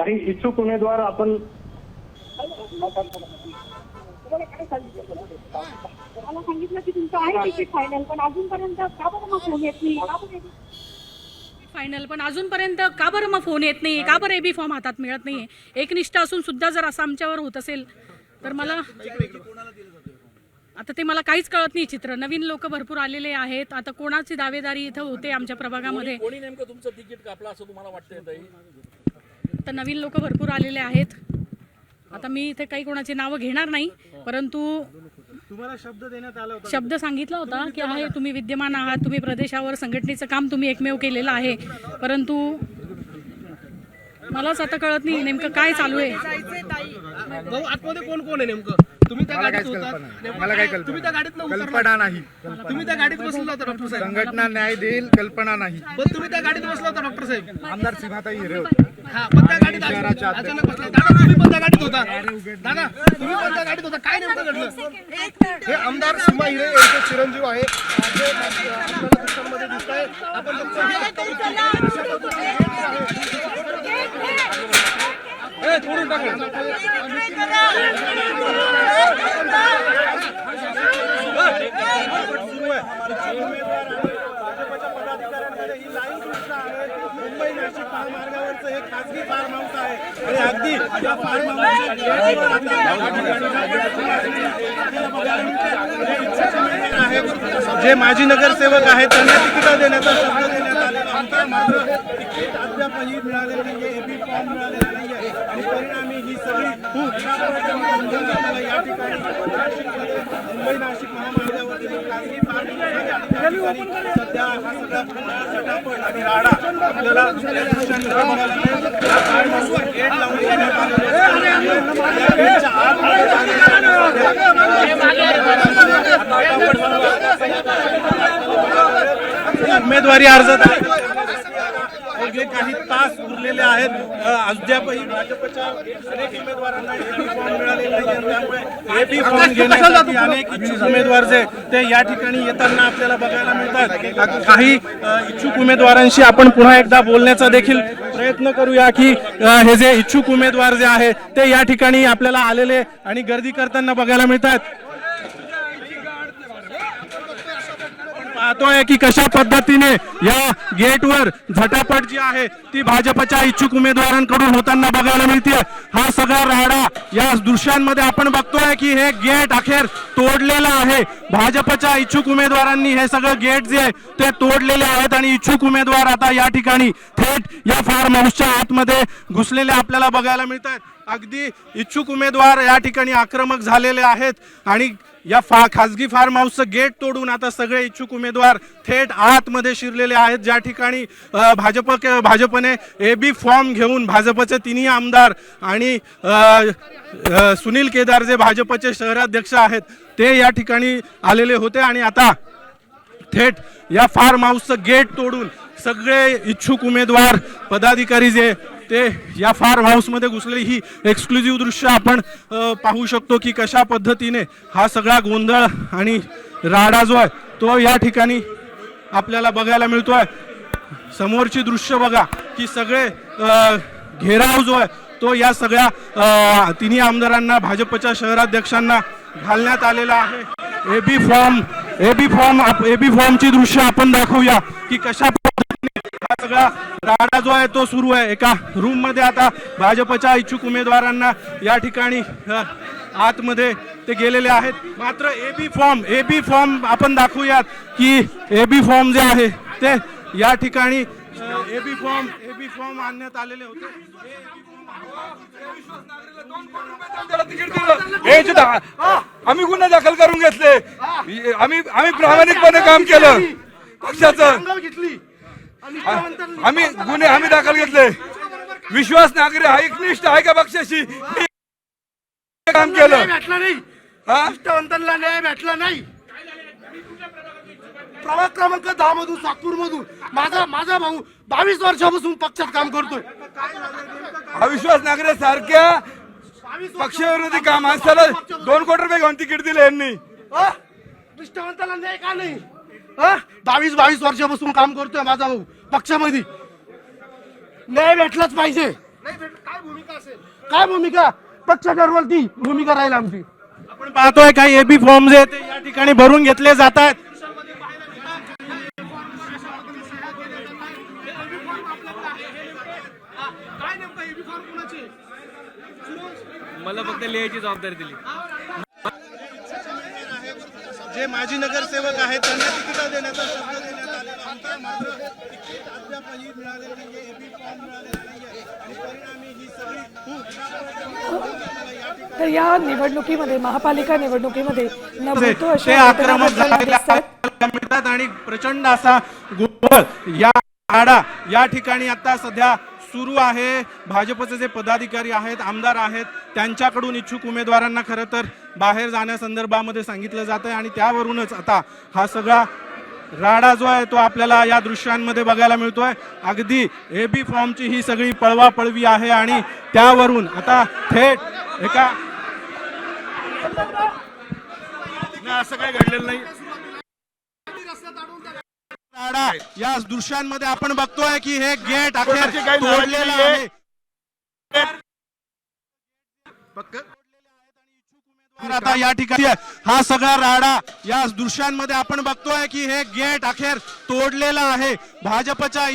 काही इच्छुक उमेदवार आपण मला सांगितलं की तुमचं आहे तिकीट फायनल, पण अजूनपर्यंत का बरं मग फोन येत नाही? का बरं फायनल पण अजूनपर्यंत का बरं मग फोन येत नाही? का बरं एबी फॉर्म हातात मिळत नाहीये? एकनिष्ठ असून सुद्धा जर असं आमच्यावर होत असेल तर मला आता ते मला काहीच कळत नाही चित्र. नवीन लोक भरपूर आलेले आहेत. आता कोणाची दावेदारी इथं होते आमच्या प्रभागामध्ये? कोणी नेमकं तुमचं तिकीट कापलं असं तुम्हाला वाटतंय ताई? तर नवीन लोक भरपूर आलेले आहेत. आता मी इथे काही कोणाची नावं घेणार नाही, परंतु तुम्हाला शब्द देण्यात आला होता, शब्द सांगितला होता की आहे तुम्ही विद्यमान आहात, तुम्ही प्रदेशावर संघटनेचं काम तुम्ही एकमेव केलेलं आहे, परंतु मलाच आता कळत नाही नेमकं काय चालू आहे. भाऊ आतमध्ये कोण कोण आहे नेमकं? तुम्ही त्या गाडीत होता? मला काय तुम्ही त्या गाडीत कल्पना नाही. तुम्ही त्या गाडीत बसला होता डॉक्टर साहेब? संघटना न्याय देईल कल्पना नाही. पण तुम्ही त्या गाडीत बसला होता डॉक्टर साहेब? आमदार सीमाताई हिरे होते. हा, पण त्या गाडीत अचानक बसला. दादा तुम्ही पण त्या गाडीत होता? दादा तुम्ही पण त्या गाडीत होता? काय नेमकं घडलं? हे आमदार सीमा हिरे यांचे चिरंजीव आहे. आपल्याला दृश्यांमध्ये दिसत आहे. आपण थोडून टाका. मुंबई नाशिक महामार्गावरचं हे खासगी फार्म हाऊस आहे आणि अगदी या फार्म हाऊसच्या जे माजी नगरसेवक आहेत त्यांना तिकीट देण्याचा शब्द देण्यात आलेला होता, मात्र तिकीट अद्यापही मिळालेलं नाहीये, एबी फॉर्म मिळालेला नाहीये आणि परिणामी ही सगळी आम्हाला या ठिकाणी नाशिकमध्ये मुंबई नाशिक महामार्गावरती खासगी फार्म सध्या हा सगळा सटापट आणि राडा आपल्याला दृश्यांमध्ये बघायला मिळेल. या फार्म हाऊसवर गेट लावून देण्यात आलेले आहे. या गेटच्या आत उमेदवारी अर्ज जे काही तास उरलेले आहेत, अद्यापही भाजपच्या अनेक उमेदवारांना एबी फॉर्म मिळालेले नाही. त्यामुळे एबी फॉर्म घेण्यासाठी अनेक इच्छुक उमेदवार जे ते या ठिकाणी येताना आपल्याला बघायला मिळतात. काही इच्छुक उमेदवारांशी आपण पुन्हा एकदा बोलण्याचा देखील प्रयत्न करूया की हे जे इच्छुक उमेदवार जे आहे ते या ठिकाणी आपल्याला आलेले आणि गर्दी करताना बघायला मिळतात. पाहतोय की कशा पद्धतीने या गेटवर झटापट जी आहे ती भाजपच्या इच्छुक उमेदवारांकडून होताना बघायला मिळते. हा सगळा राडा या दृश्यांमध्ये आपण बघतोय की हे गेट अखेर तोडलेलं आहे. भाजपच्या इच्छुक उमेदवारांनी हे सगळं गेट जे आहे ते तोडलेले आहेत आणि इच्छुक उमेदवार आता या ठिकाणी थेट या फार्म हाऊसच्या आतमध्ये घुसलेले आपल्याला बघायला मिळतात. अगदी इच्छुक उमेदवार या ठिकाणी आक्रमक झालेले आहेत आणि या खासगी फार्म हाऊसचं गेट तोडून आता सगळे इच्छुक उमेदवार थेट आतमध्ये शिरलेले आहेत. ज्या ठिकाणी भाजपने एबी फॉर्म घेऊन भाजपचे तिन्ही आमदार आणि सुनील केदार जे भाजपचे शहराध्यक्ष आहेत ते या ठिकाणी आलेले होते आणि आता थेट या फार्म हाऊसचं गेट तोडून सगळे इच्छुक उमेदवार पदाधिकारी जे ते या फार्म हाऊसमध्ये घुसलेली ही एक्सक्लुझिव्ह दृश्य आपण पाहू शकतो की कशा पद्धतीने हा सगळा गोंधळ आणि राडा जो आहे तो या ठिकाणी आपल्याला बघायला मिळतोय. समोरची दृश्य बघा की सगळे घेराव जो आहे तो या सगळ्या तिन्ही आमदारांना भाजपच्या शहराध्यक्षांना घालण्यात आलेला आहे. एबी फॉर्मची दृश्य आपण दाखवूया की कशा हा सगळा राडा जो आहे तो सुरू आहे. एका रूम मध्ये आता भाजपच्या इच्छुक उमेदवारांना या ठिकाणी आतमध्ये ते गेलेले आहेत. मात्र एबी फॉर्म आपण दाखवूयात की एबी फॉर्म जे आहे ते या ठिकाणी एबी फॉर्म आणण्यात आलेले होते. आम्ही गुन्हे दाखल करून घेतले. आम्ही प्रामाणिकपणे काम केलं पक्षाचं. आम्ही दाखल घेतले. विश्वास नागरे हा एकनिष्ठ आहे का पक्षाशी? काम केलं. निष्ठावंतांना न्याय भेटला नाही. प्रभाग क्रमांक 10 मधून नागपूर मधून माझा भाऊ 22 वर्षापासून पक्षात काम करतोय. विश्वास नागरे सारख्या पक्षविरोधी काम माणसाला 2 कोटी रुपये घेऊन तिकीट दिले यांनी. निष्ठावंतांना न्याय का नाही? 22 वर्षापासून काम करतोय माझा भाऊ पक्षामध्ये. न्याय भेटलाच पाहिजे. भूमिका असेल? काय भूमिका? पक्ष ठरवल ती भूमिका राहील आमची. आपण पाहतोय काही एबी फॉर्म जे ते या ठिकाणी भरून घेतले जातात. काय नेमकं एबी फॉर्म कोणाचे? मला फक्त लिहायची जबाबदारी दिली. जे माजी नगरसेवक आहेत त्यांना तिकीट देण्याचा शब्द देण्यात आलेला होता, मात्र तिकीट अद्यापही मिळालेलं नाहीये, एबी फॉर्म मिळालेला नाहीये आणि परिणामी ही सगळी तर या निवडणुकीमध्ये महापालिका निवडणुकीमध्ये नभूतो ते अशा आक्रमक घटना दिसतात. मिळतात आणि प्रचंड असा गोंधळ या राडा या ठिकाणी आता सध्या सुरू आहे. भाजपचे जे पदाधिकारी आहेत, आमदार आहेत, त्यांच्याकडून इच्छुक उमेदवारांना खरं तर बाहेर जाण्यासंदर्भामध्ये सांगितलं जात आहे आणि त्यावरूनच आता हा सगळा राडा जो आहे तो आपल्याला या दृश्यांमध्ये बघायला मिळतोय. अगदी एबी फॉर्मची ही सगळी पळवापळवी आहे आणि त्यावरून आता थेट एका असं काय घडलेलं नाही. राडा या दृश्यांमध्ये आपण बघतोय की हे गेट अखेर तोडलेलं आहे. आता या ठिकाणी हा सगळा राडा या दृश्यांमध्ये आपण बघतोय की हे गेट अखेर तोडलेला आहे. भाजपच्या